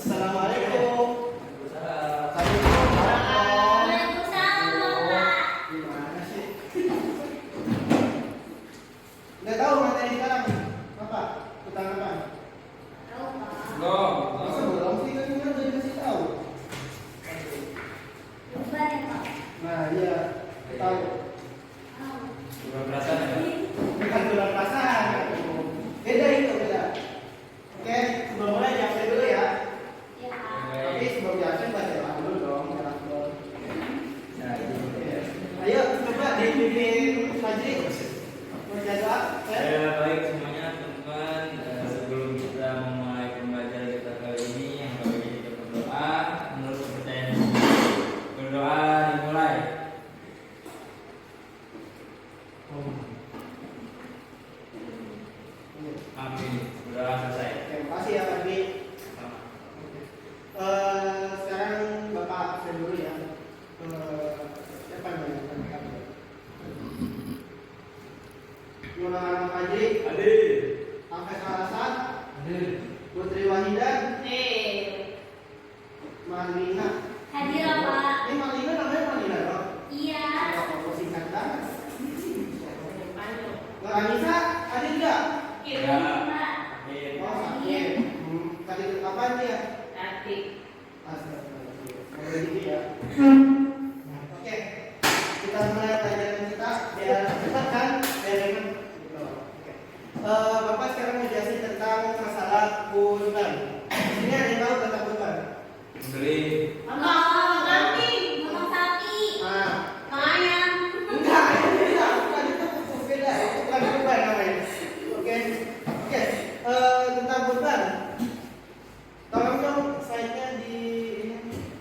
Assalamualaikum. Waalaikumsalam, Bapak. Gimana sih? Nggak tahu materi sekarang apa? Tentang apa? Tahu, Pak. Masa belum sih kan udah dikasih tahu. Lupa ya, Pak. Nah iya, tahu. Tahu. Bukan bulan pasangan. Beda itu beda. Oke, sebelum mulai diabsen dulu ya. Ya, Pak. Tapi sebelum diabsen baca doa dulu dong, jangan dulu. Nah, ayo coba dipimpin Fajri. Baca doa. Ya, baik semuanya teman-teman. Sebelum kita memulai pembelajaran kita kali ini, yang kali kita berdoa menurut kepercayaan berdoa dimulai. Amin. Berdoa selesai. Terima kasih ya Fajri. Sekarang Bapak absen dulu ya. Siapa namanya? Yunus Fajri, Hadir. Angka Karasan, Hadir. Putri Wahidan, Marlina. Hadir, Pak. Ini Marlina namanya Marlina dong? Iya. Kalau singkat banget. Anissa, ada nggak? Iya, Pak. Amin. Oh, sakit. Tadi kapan dia? Tadi. Astagfirullahaladzim. Boleh gitu ya. Oke, kita mulai pelajaran kita biar cepat kan? Biar ringan. Gitu. Oke. Bapak sekarang mau jelasin tentang masalah kurban. Ini ada yang tahu tentang kurban? Beli. Ngomong kambing, ngomong sapi, Ah, ngomong ayam. enggak, ini beda. Bukan itu beda. Itu bukan kurban namanya. Oke, oke. Tentang kurban. Tolong dong slide-nya di ini.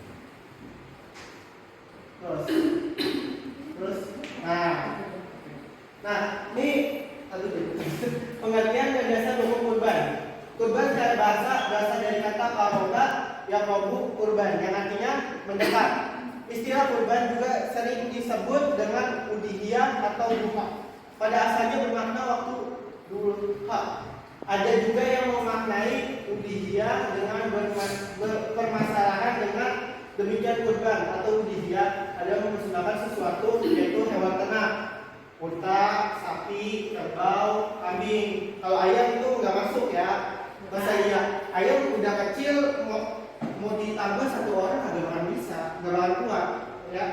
Terus, nah, ini pengertian dan dasar hukum kurban. Kurban secara bahasa berasal dari kata qaroba yang mabuk kurban, yang artinya mendekat. Istilah kurban juga sering disebut dengan udhiyah atau duha. Pada asalnya bermakna waktu duha. Ada juga yang memaknai udhiyah dengan permasalahan dengan demikian kurban atau udhiyah adalah mempersembahkan sesuatu yaitu hewan ternak, unta, sapi, kerbau, kambing. Kalau ayam itu nggak masuk ya. Masa iya ayam udah kecil mau ditambah satu orang nggak bakalan bisa, nggak bakalan kuat ya.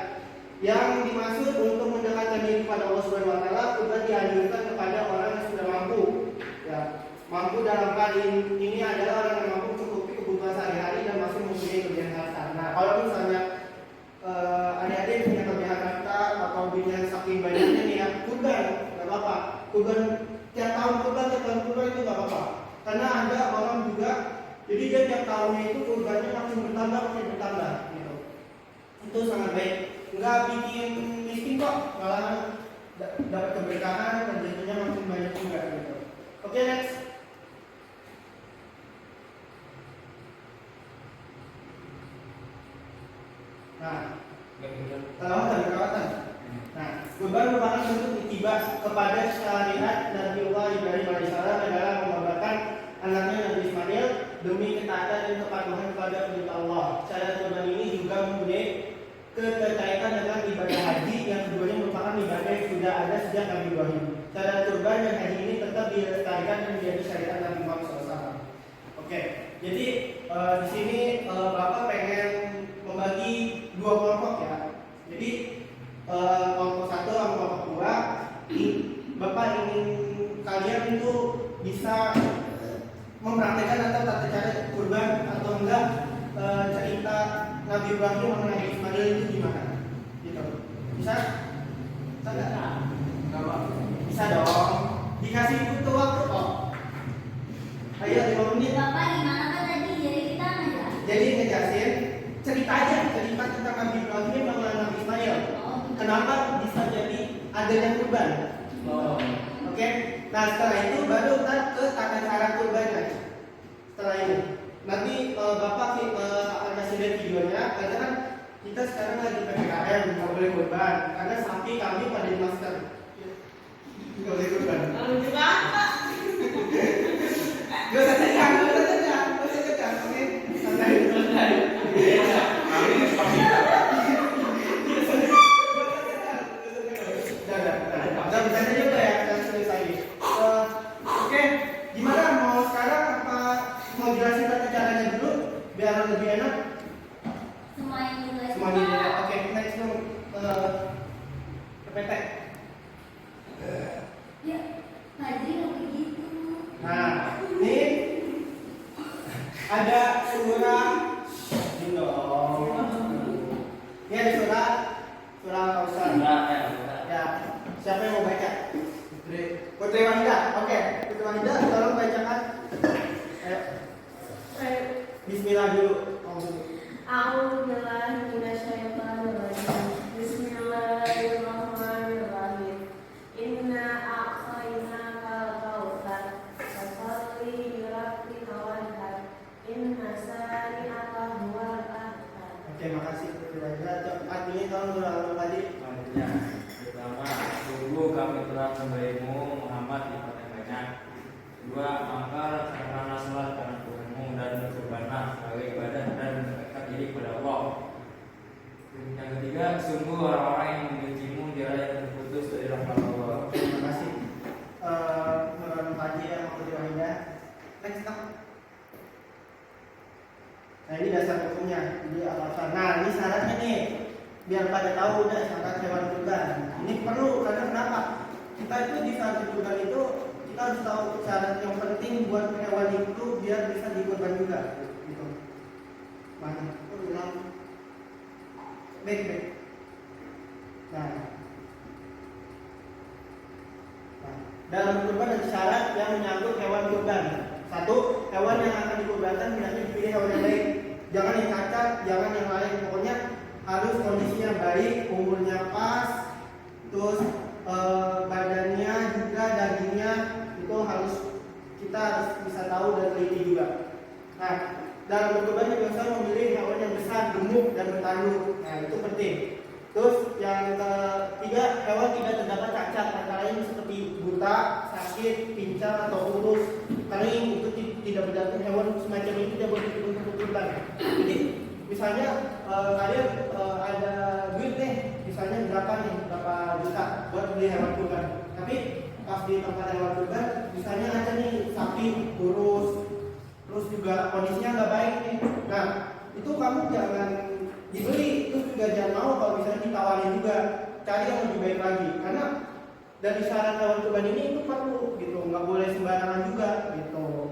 Yang dimaksud untuk mendekatkan diri pada Allah Subhanahu Wa Taala kurban dianjurkan kepada orang yang sudah mampu ya. Mampu dalam hal ini adalah orang yang mampu mencukupi kebutuhan sehari-hari dan masih mempunyai kelebihan harta. Nah, kalau misalnya adik-adik punya kelebihan harta atau punya saking banyaknya nih ya, kurban nggak apa-apa. Kurban tiap tahun kurban itu nggak apa-apa. Karena ada orang juga, jadi dia tiap tahunnya itu kurbannya makin bertambah gitu. Itu sangat baik. Nggak bikin miskin kok, malah dapat keberkahan dan jadinya makin banyak juga gitu. Oke, next. Nah, perawatan. Nah, kurban merupakan bentuk iktibas kepada syariat Nabi Allah Ibrahim alaihissalam dalam mengorbankan anaknya Nabi Ismail demi ketaatan dan kepatuhan kepada perintah Allah. Syariat kurban ini juga mempunyai keterkaitan dengan ibadah haji yang keduanya merupakan ibadah yang sudah ada sejak Nabi Ibrahim. Syariat kurban dan haji ini tetap dilestarikan dan menjadi syariat Nabi Muhammad SAW. Oke, jadi di sini Bapak pengen membagi dua kelompok ya. Jadi kelompok satu sama kelompok dua, Bapak ingin kalian itu bisa mempraktekkan atau tata cara kurban atau enggak cerita Nabi Ibrahim sama Nabi Ismail itu gimana? Gitu. Bisa? Bisa nggak? Bisa dong. Dikasih butuh waktu kok. Ayo 5 menit. Bapak gimana kan tadi? Jadi kita aja. Jadi ngejelasin cerita tentang Nabi Ibrahim sama Nabi Ismail. Kenapa bisa jadi adanya kurban? Oke. Nah setelah itu baru kita ke tata cara kurbannya. Setelah ini nanti Bapak akan kasih lihat videonya. Karena kan kita sekarang lagi PPKM nggak boleh kurban karena sapi kami pada di masker. Nggak boleh kurban. Lalu juga apa? Gak usah tegang, oke? Santai. biar lebih enak. Semuanya juga Semua di oke, next dong. Kepetek. Ya, Fadri nggak begitu. Nah, ini ada surah ini dong. Ini ada surah Kausar. Ya, siapa yang mau baca? Putri Wahida. Oke, Putri Wahida tolong bacakan. Ayo. Bismillah dulu. A'udzubillahi minasyaitonirrajim. Bismillahirrahmanirrahim. Inna a'tainakal kautsar. Fasholli lirabbika wanhar. Inna shani'aka huwal abtar. Oke, makasih Putri Wahida. Artinya tolong ulang tadi. Artinya, pertama, sungguh kami telah memberimu Muhammad nikmat yang banyak. Dua, maka karena salat karena Tuhanmu dan berkurbanlah sebagai ibadah dan mendekatkan diri kepada Allah. Yang ketiga, sungguh orang-orang yang membencimu dialah yang terputus dari rahmat Allah. Terima kasih. Menurut Haji yang Putri Wahida. Next up. Nah ini dasar hukumnya. Jadi alasan. Nah ini syaratnya nih. Biar pada tahu udah syarat hewan kurban. Ini perlu karena kenapa? Kita itu di saat kurban itu kita harus tahu syarat yang penting buat hewan itu biar bisa dikurban juga. Gitu. Mana? Ulang. Baik. Nah, dalam kurban ada syarat yang menyangkut hewan kurban. Satu, hewan yang akan dikurbankan hendaknya dipilih hewan yang baik. Jangan yang cacat, jangan yang lain. Pokoknya harus kondisinya baik, umurnya pas, terus badannya juga dagingnya itu harus kita harus bisa tahu dan teliti juga. Nah, dalam berkurban biasa memilih hewan yang besar, gemuk dan bertanduk. Nah, itu penting. Terus yang ketiga, hewan tidak terdapat cacat antara lain seperti buta, sakit, pincang atau kurus, kering. Itu tidak berlaku. Hewan semacam itu tidak boleh untuk berkurban. Jadi misalnya kalian ada duit nih, misalnya berapa juta buat beli hewan kurban. Tapi pas di tempat hewan kurban, misalnya ada nih sapi kurus, terus juga kondisinya nggak baik nih. Nah, itu kamu jangan dibeli, terus juga jangan mau kalau misalnya ditawarin juga, cari yang lebih baik lagi. Karena dari syarat hewan kurban ini itu perlu gitu, nggak boleh sembarangan juga gitu.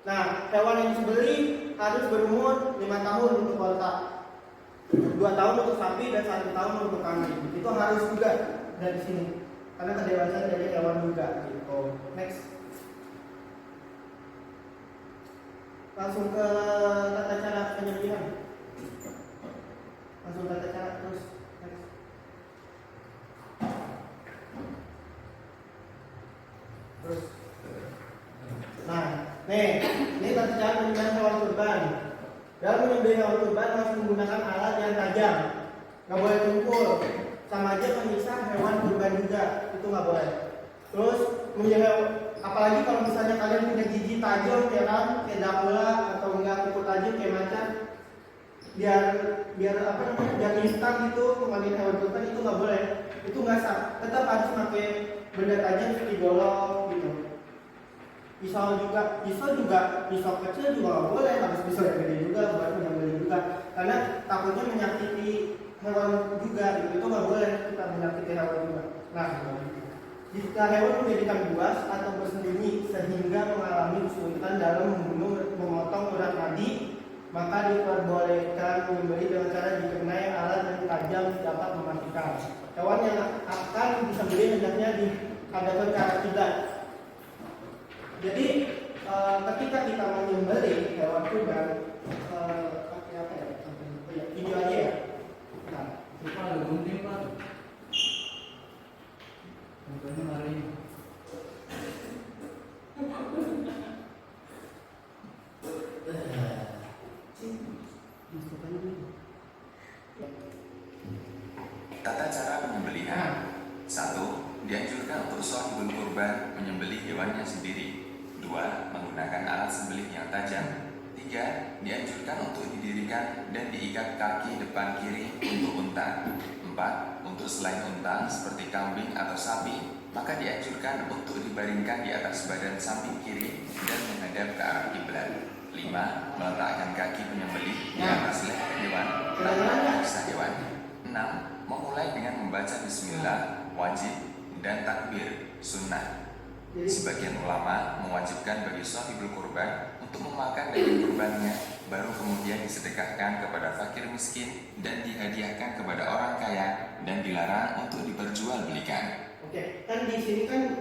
Nah, hewan yang disembeli harus berumur 5 tahun untuk onta, 2 tahun untuk sapi dan 1 tahun untuk kambing. Itu harus juga dari sini, karena kedewasaan dari hewan juga gitu. Next. Langsung ke tata cara penyembelihan. Langsung tata cara terus. Next. Terus. Nah, nih, ini tata cara penyembelihan hewan kurban. Dalam menyembelih hewan kurban harus menggunakan alat yang tajam, nggak boleh tumpul, sama aja menyiksa hewan kurban juga, itu nggak boleh. Terus menjaga, apalagi kalau misalnya kalian punya gigi tajam kayak dakula atau enggak kuku tajam kayak macan, biar apa namanya, biar instan gitu mengambil hewan kurban itu nggak boleh, itu nggak sah. Tetap harus pakai benda tajam seperti golok gitu. Pisau kecil juga nggak boleh, harus pisau yang gede juga buat menyembelih juga, karena takutnya menyakiti hewan juga gitu. Itu nggak boleh kita menyakiti hewan juga. Nah, jika hewan menjadikan buas atau bersembunyi sehingga mengalami kesulitan dalam memotong urat nadi, maka diperbolehkan menyembelih dengan cara dikenai alat yang tajam dapat mematikan. Hewan yang akan disembelih hendaknya dihadapkan ke arah kiblat. Jadi ketika kita menyembelih hewan kurban, pakai apa ya? Video aja ya. Nah, Lupa ada gunting Pak. Contohnya hari ini. Tata cara penyembelihan. 1. Dianjurkan untuk shahibul kurban menyembelih hewannya sendiri. 2. Menggunakan alat sembelih yang tajam. 3. Dianjurkan untuk didirikan dan diikat kaki depan kiri untuk unta. 4. Untuk selain unta seperti kambing atau sapi, maka dianjurkan untuk dibaringkan di atas badan samping kiri dan menghadap ke arah kiblat. 5. Meletakkan kaki penyembelih di atas leher hewan tanpa menyiksa hewan. 6. Memulai dengan membaca bismillah, wajib, dan takbir, sunnah. Sebagian ulama mewajibkan bagi shahibul kurban untuk memakan daging kurbannya, baru kemudian disedekahkan kepada fakir miskin dan dihadiahkan kepada orang kaya, dan dilarang untuk diperjualbelikan. Oke, kan di sini kan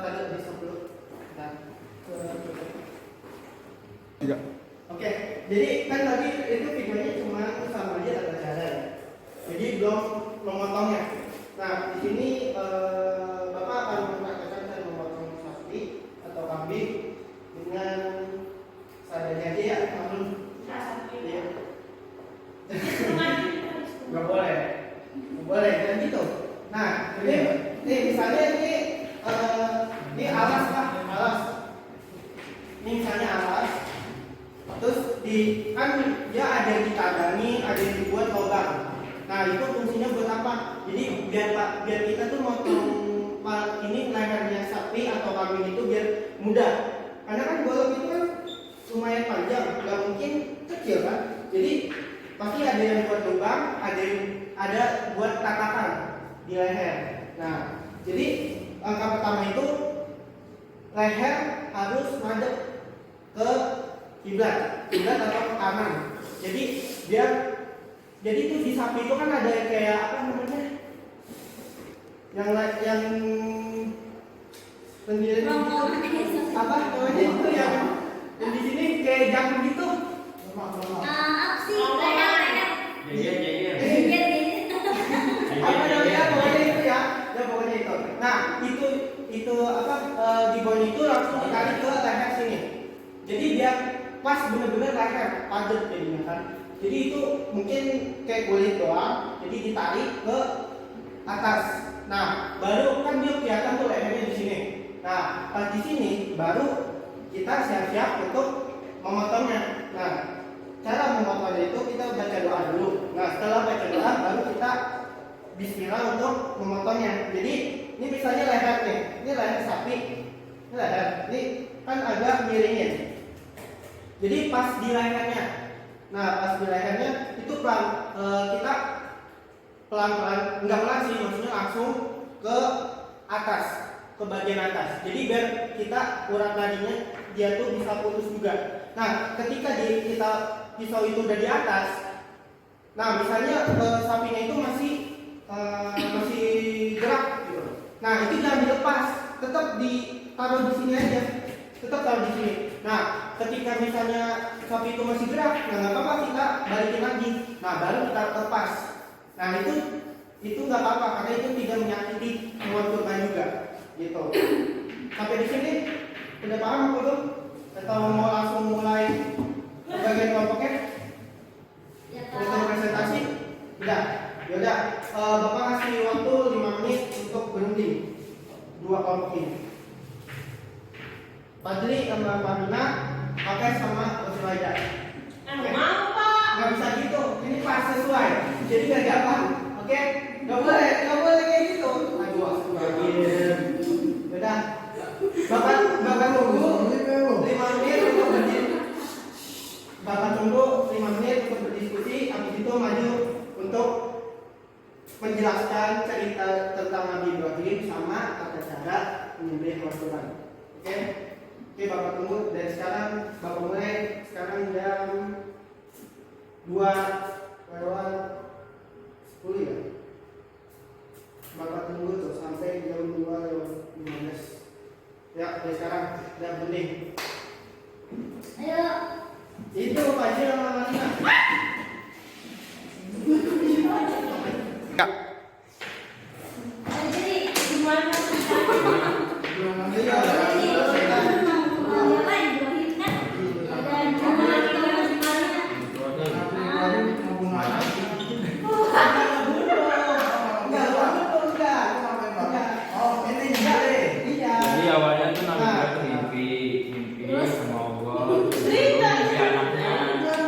tadi di sebelum Oke, jadi kan tadi itu videonya cuma sama aja tata cara ya. Jadi belum memotongnya. Nah, di sini Bapak akan mempraktekkan cara memotong sapi atau kambing dengan seadanya aja ya, maklum. Iya. Nggak boleh, nggak boleh dan gitu. Nah, ini misalnya ini alas lah, alas. Ini misalnya alas. Terus kan dia ada yang ditadangi, ada yang dibuat lubang. Nah itu fungsinya buat apa? Jadi biar kita tuh motong ini lehernya sapi atau kambing itu biar mudah. Karena kan golok itu kan lumayan panjang, nggak mungkin kecil kan? Jadi pasti ada yang buat lubang, ada buat tatakan di leher. Nah jadi langkah pertama itu leher harus madep ke kiblat atau ke kanan. Jadi itu di sapi itu kan ada kayak apa namanya? Yang pendiri apa namanya itu yang di sini kayak jamu gitu. Apa sih? Apa namanya pokoknya itu ya pokoknya itu. Nah itu apa di bawah itu langsung ditarik ke leher sini. Jadi biar pas bener-bener leher padat jadinya kan. Jadi itu mungkin kayak kulit doang, jadi ditarik ke atas. Nah, baru kan dia kelihatan tuh lehernya di sini. Nah, pas di sini baru kita siap-siap untuk memotongnya. Nah, cara memotongnya itu kita baca doa dulu. Nah, setelah baca doa baru kita bismillah untuk memotongnya. Jadi ini misalnya leher nih, ini leher sapi, ini leher, ini kan agak miringin. Jadi pas di lehernya, itu kita pelan-pelan, enggak pelan sih, maksudnya langsung ke atas, ke bagian atas. Jadi biar kita urat nadinya dia tuh bisa putus juga. Nah, ketika kita pisau itu udah di atas, nah misalnya sapinya itu masih gerak gitu. Nah itu jangan dilepas, tetap ditaruh di sini aja, tetap taruh di sini. Nah, ketika misalnya sapi itu masih gerak, nah nggak apa-apa kita balikin lagi. Nah, baru kita lepas. Nah, itu nggak apa-apa karena itu tidak menyakiti hewan kurban juga, gitu. Sampai di sini udah paham belum? Atau mau langsung mulai bagian kelompoknya? Untuk presentasi? Udah. Yaudah, Bapak kasih waktu 5 menit untuk berhenti dua kelompok ini. Fadli sama Farina pakai sama Oswalda. Mau Pak? Gak bisa gitu, ini pas sesuai. Jadi gak gampang, oke? Gak boleh kayak gitu. Aduh, aku bagian. Udah, Bapak tunggu 5 menit untuk berdiskusi. Bapak tunggu 5 menit untuk berdiskusi. Habis itu maju untuk menjelaskan cerita tentang Nabi Ibrahim sama tata cara menyembelih hewan kurban. Oke? Oke, Bapak tunggu dari sekarang. Bapak mulai sekarang jam 2 lewat 10 ya. Bapak tunggu tuh sampai jam 2 lewat 15. Ya, dari sekarang udah bening. Ayo. Itu Pak Haji sama Marina. Jadi Gimana? Iya. Jadi awalnya tuh Nabi Ibrahim mimpi sama Allah, mimpi anaknya. Ya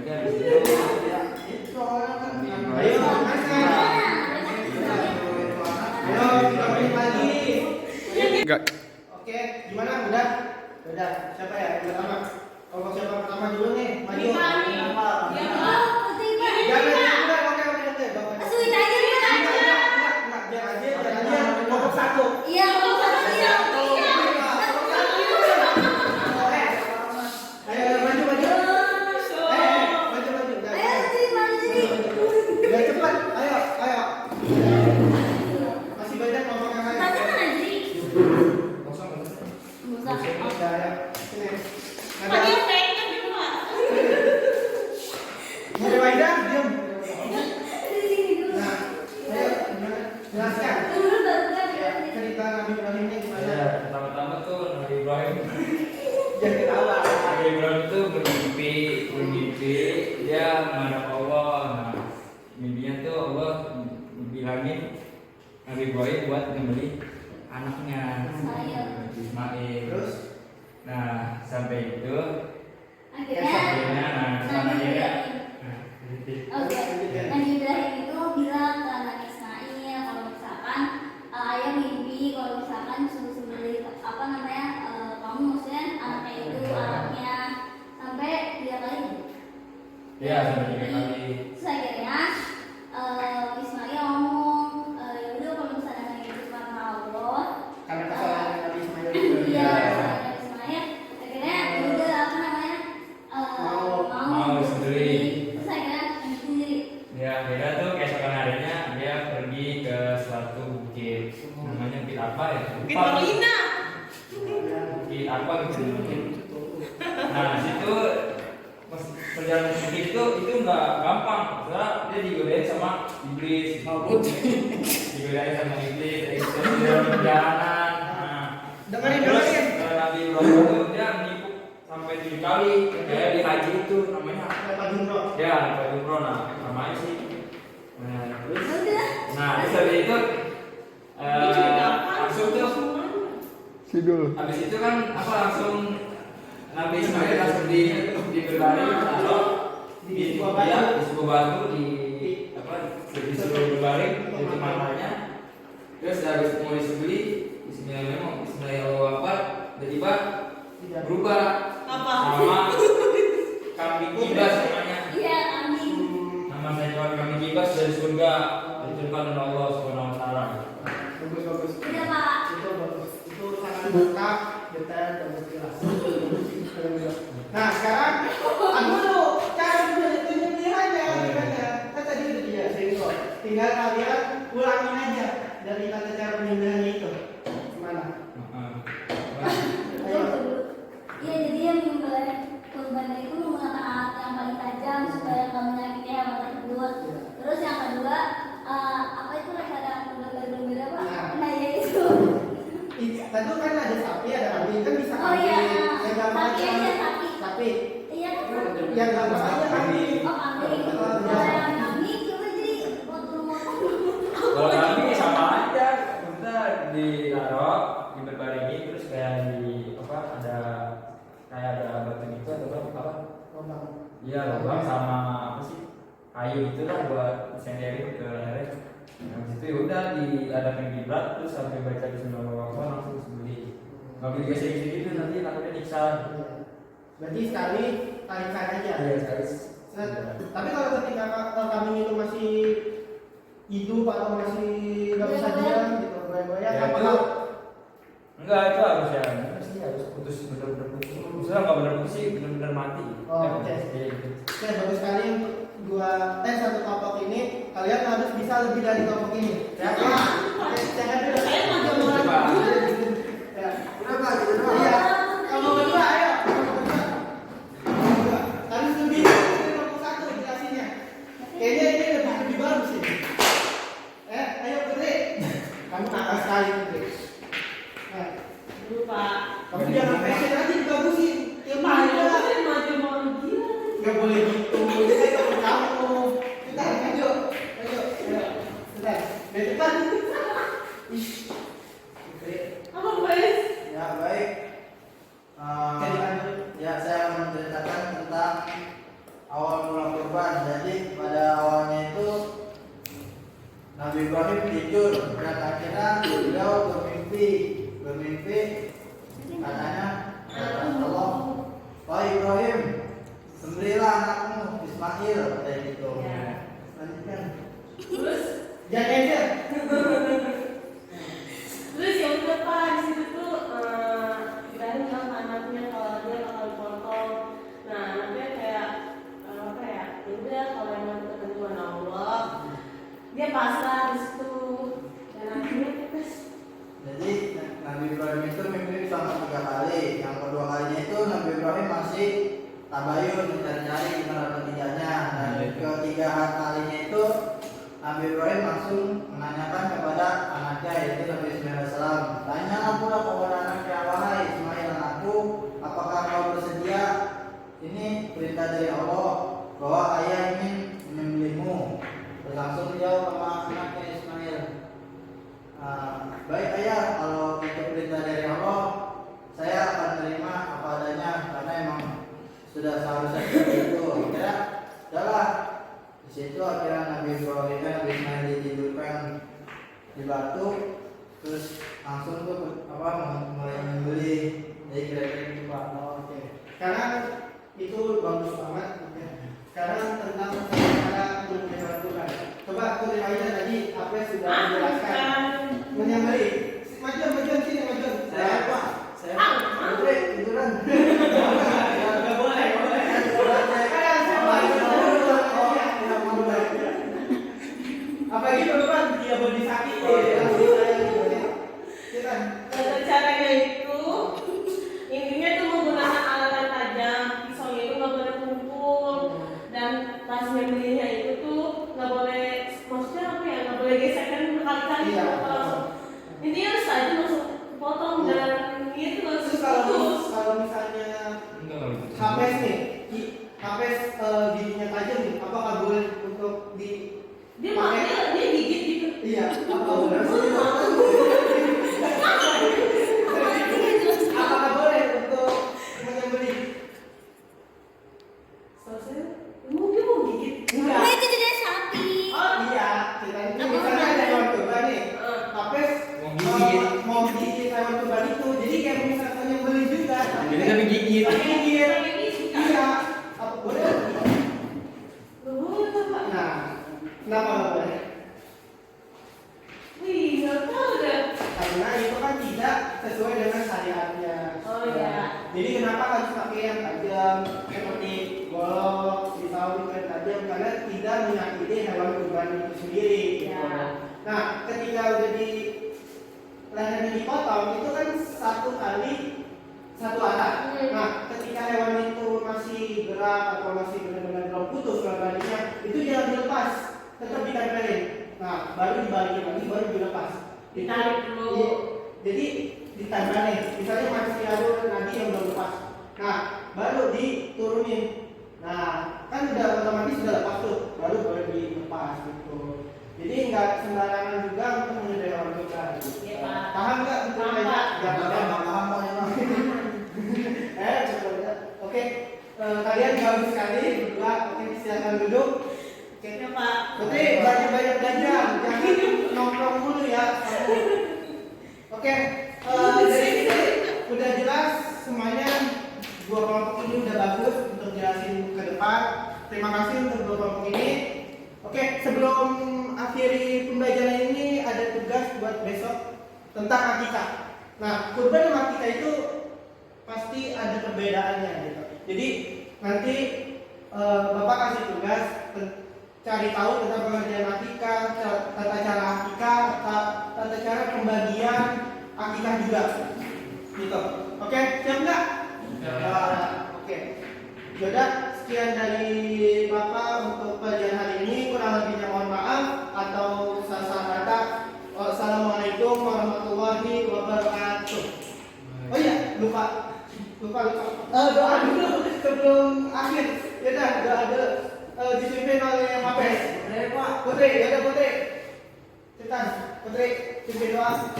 udah, di situ. Ayo, kita balik lagi. Enggak. Oke, gimana? Udah? Udah. Siapa ya yang pertama? Ibrahim buat nyembelih anaknya Ismail. Ismail. Terus Nah sampai itu Akhirnya nah Nabi akhirnya Ibrahim. nah, Oke. Nabi Ibrahim itu bilang ke anak Ismail kalau misalkan ayah mimpi kalau misalkan suruh sembelih apa namanya kamu maksudnya anaknya itu anaknya sampai 3 kali. ya sampai 3 kali. Terus akhirnya Ismail ngomong ya udah kalau misalnya itu karena Allah karena kesalahan Nabi Ismail itu. iya kesalahan Ismail akhirnya ya udah apa namanya Mau sendiri. terus akhirnya sendiri. Ya akhirnya tuh keesokan harinya dia pergi ke suatu bukit namanya bukit apa ya? Bukit Lupa. Marina. Bukit apa gitu mungkin. Nah di situ pas perjalanan bukit itu nggak gampang karena dia digodain sama iblis. Digodain sama iblis itu di dalam perjalanan. Nah, Dengerin, terus dengerin. Nabi Ibrahim itu dia menipu sampai 7 kali kayak di haji itu namanya Lepas jumroh. ya lepas jumroh nah namanya sih. Nah terus Ya udah terus habis itu Ini cerita apa? langsung tuh habis itu kan apa langsung Nabi Ismail langsung di berbaring atau Di sebuah batu. di sebuah batu di apa di sebuah berbaring itu matanya terus habis mau disembeli Bismillahirrahmanirrahim tiba-tiba berubah Apa? sama kambing kibas namanya iya kami nama saya kambing kibas dari surga diturunkan oleh Allah Subhanahu Wa Taala. Bagus. udah pak Itu bagus. Itu sangat lengkap, detail dan jelas. Nah sekarang aku dulu cara tunjukin aja gimana. Kan tadi udah dijelasin kok. Tinggal kalian ulangin aja dari tata cara penyembelihannya itu. Gimana? Ayo. iya jadi yang menyembelih kurban itu menggunakan alat yang paling tajam supaya nggak menyakiti hewan tersebut. Terus yang kedua apa itu ada domba-domba apa? Nah ya itu. Tadi kan ada sapi, ada kambing, kan bisa Oh kambing. iya, Yang gampang sapi aja sapi. sapi. Iya kan sapi. Yang gampang aja kambing. Oh kambing. Kalau yang kambing coba jadi potong-potong. Kalau kami sama aja, kita ditaruh, diberbaringi terus kayak di apa ada batu gitu atau apa? Lubang. Iya lubang sama apa sih kayu itu lah buat senderin ke lehernya. Nah situ ya udah diadakan kiblat terus sampai baca Bismillahirrahmanirrahim langsung sembelih. Nggak boleh gesek-gesek gitu nanti takutnya nyiksa. Berarti sekali tarikan aja. Iya sekali. Tapi kalau ketika kambing itu masih hidup atau masih nggak bisa diam gitu, goyang-goyang, Ya, apa itu enggak itu harus ya bener sih harus putus bener-bener putus. Misalnya nggak bener putus sih bener-bener mati. Oh, oke. Iya, gitu. Oke, bagus sekali untuk satu kelompok ini. Kalian harus bisa lebih dari kelompok ini. Ya, oke, jangan dulu. Saya mau Coba. Ya, udah Pak, gitu doang. Iya. Kamu berdua, ayo. Kamu berdua. Harus lebih dari kelompok satu jelasinnya. Kayaknya ini lebih bagus sih. Ayo Putri. Kamu nakal sekali Putri. Dulu Pak. Kamu jangan fashion aja dibagusin. Ya Pak, mana? saya maju mau gila. Gak boleh gitu. Ini kan temen kamu. Kita ayo. Sudah. Dari depan. Ih. Putri. Apa guys? Ya baik. Ya saya akan menceritakan tentang awal mula kurban. Jadi pada awalnya itu Nabi Ibrahim tidur dan akhirnya beliau bermimpi katanya kata Allah, "Wahai Ibrahim, sembelilah anakmu Ismail," kayak gitu. Ya. Lanjutkan. Terus Jangan aja. Terus ya udah Pak, di situ tuh Ibrahim bilang ke anaknya kalau dia bakal dipotong. Nah anaknya kayak apa ya? Ya udah kalau emang ketentuan Allah, dia pasrah di situ. Dan akhirnya terus Jadi Nabi Ibrahim itu mimpi selama 3 kali. Yang kedua kalinya itu Nabi Ibrahim masih tabayun mencari-cari benar atau tidaknya. Dan yang ketiga kalinya itu Nabi Ibrahim langsung menanyakan kepada anaknya yaitu Nabi Ismail AS. Tanyalah pula kepada anaknya, "Wahai Ismail anakku, apakah kau bersedia? Ini perintah dari Allah bahwa ayah ingin menyembelihmu." Terus langsung dijawab sama anaknya Ismail, baik ayah, kalau itu perintah dari Allah, saya akan terima apa adanya karena emang sudah seharusnya seperti itu. Akhirnya udahlah, di situ akhirnya Nabi Ibrahim dan Nabi Ismail ditidurkan di batu, terus langsung tuh mulai membeli. Jadi kira-kira gitu Pak. Oke. Sekarang itu bagus banget. Ya. Sekarang tentang cara menyembelih Tuhan. Coba Putri Aida tadi apa yang sudah menjelaskan menyembelih. Maju sini maju. Saya Pak, saya Putri tiduran. Nggak boleh. Sekarang siapa? Apa gitu kan dia berdisaki. Caranya itu intinya tuh menggunakan alat yang tajam, pisaunya itu nggak boleh kumpul, dan pas nyembelihnya itu tuh nggak boleh, maksudnya apa ya, nggak boleh gesekan berkali-kali. Iya. Intinya harus aja langsung potong dan itu langsung Terus kalau misalnya Hapes nih, Hapes giginya tajam nih, apakah boleh untuk di dia gigit gitu. Iya, apakah boleh untuk menyembelih? Selesai. Dia mau gigit. Enggak. Nah, itu jenis sapi. Oh iya, ceritanya misalnya ada hewan kurban nih, Hapes mau gigit hewan kurban itu, jadi kayak misalnya menyembelih juga. Jadi tapi gigit. Tapi gigit. Iya, apa boleh? Nggak boleh Pak. Nah, kenapa nggak boleh? Wih, nggak tahu deh. Karena itu kan tidak sesuai dengan syariatnya. Oh iya. Jadi kenapa harus pakai yang tajam seperti golok, pisau yang tajam karena tidak menyakiti hewan kurban itu sendiri. Ya. Nah, ketika udah di lehernya dipotong itu kan satu kali satu arah. Nah, ketika hewan itu masih gerak atau masih benar-benar belum putus organnya, itu jangan dilepas, tetap ditempelin. Nah, baru dibalikin lagi, baru dilepas. Ditarik dulu. Iya. Jadi ditempelin. Misalnya masih ada nadi yang belum lepas. Nah, baru diturunin. Nah, kan udah otomatis sudah lepas tuh, baru boleh dilepas gitu. Jadi nggak sembarangan juga untuk menyedaya orang tua. Iya, Pak. Paham nggak? Paham, Pak. Nggak paham Pak, emang. Coba. Oke, kalian bagus sekali berdua. Oke, silakan duduk. Oke, Ya Pak. Oke, banyak-banyak belajar, jangan nongkrong dulu ya. Oke, jadi udah jelas semuanya. Dua kelompok ini udah bagus untuk jelasin ke depan. Terima kasih untuk dua kelompok ini. Oke, sebelum akhiri pembelajaran ini ada tugas buat besok tentang akikah. Nah, kurban sama akikah itu pasti ada perbedaannya gitu. Jadi nanti Bapak kasih tugas cari tahu tentang pengerjaan akikah, tata cara akikah, tata cara pembagian akikah juga. Gitu. Oke, siap nggak? Oke. Yaudah, sekian dari Bapak untuk pelajaran hari ini. Kurang lebihnya mohon maaf atau salah kata. Wassalamualaikum warahmatullahi wabarakatuh. Oh iya, lupa. Doa dulu sebelum akhir. Yaudah, doa dulu. Dipimpin oleh Hapes. Putri, yaudah Putri. Cetan, Putri, pimpin doa.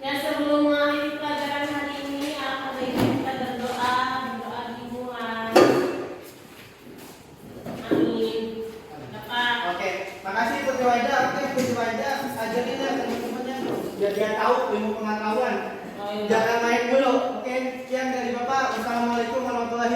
Ya, sebelum mengakhiri pelajaran hari ini, alangkah baiknya kita berdoa dimulai. Amin. Bapak. Oke, makasih Putri Waida. Oke, Putri Waida ajarin ya teman-temannya biar dia tahu ilmu pengetahuan. Oh, iya. Jangan main dulu. Oke, sekian dari Bapak. Wassalamualaikum warahmatullahi